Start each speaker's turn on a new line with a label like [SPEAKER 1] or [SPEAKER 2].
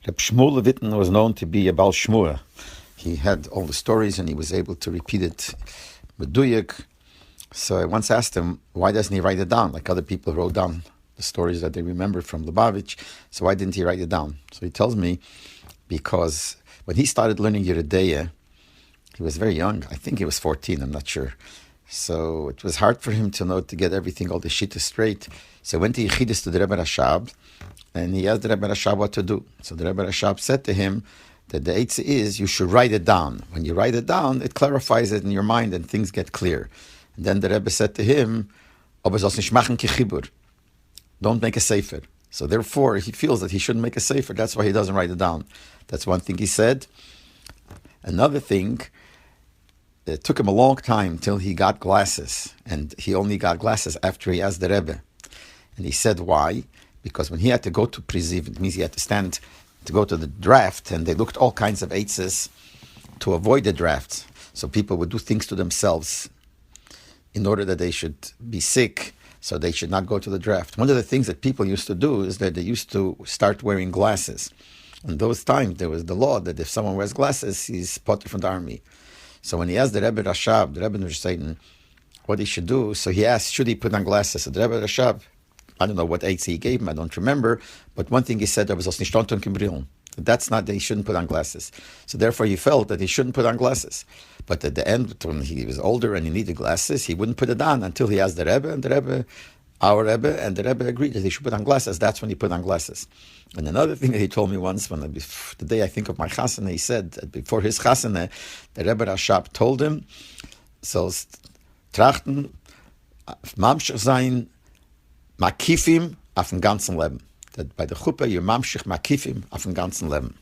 [SPEAKER 1] Rabbi Shmuel Levitin was known to be a Baal Shmuel. He had all the stories and he was able to repeat it meduyek. So I once asked him, why doesn't he write it down? Like other people wrote down the stories that they remembered from Lubavitch. So why didn't he write it down? So he tells me, because when he started learning Yeridea, he was very young. I think he was 14, I'm not sure. So it was hard for him to know, to get everything, all the shita straight. So he went to Yechidus to the Rebbe Rashab, and he asked the Rebbe Rashab what to do. So the Rebbe Rashab said to him that the eitzah is, you should write it down. When you write it down, it clarifies it in your mind and things get clear. And then the Rebbe said to him, don't make a sefer. So therefore, he feels that he shouldn't make a sefer. That's why he doesn't write it down. That's one thing he said. Another thing, it took him a long time till he got glasses. And he only got glasses after he asked the Rebbe. And he said, why? Because when he had to go to Priziv, it means he had to stand to go to the draft, and they looked all kinds of eitzes to avoid the drafts. So people would do things to themselves in order that they should be sick, so they should not go to the draft. One of the things that people used to do is that they used to start wearing glasses. In those times, there was the law that if someone wears glasses, he's put from the army. So when he asked the Rebbe Rashab, the Rebbe was saying what he should do, so he asked, should he put on glasses? So the Rebbe Rashab, I don't know what eitzah he gave him, I don't remember, but one thing he said, that's not that he shouldn't put on glasses. So therefore he felt that he shouldn't put on glasses. But at the end, when he was older and he needed glasses, he wouldn't put it on until he asked the Rebbe, and the Rebbe, our Rebbe, and the Rebbe agreed that he should put on glasses. That's when he put on glasses. And another thing that he told me once, the day I think of my chasana, he said that before his chasana, the Rebbe Rashab told him, so trachten, mamshach sein, makifim auf dem ganzen Leben. That by the Chuppah, you're mamshich makifim auf dem ganzen Leben.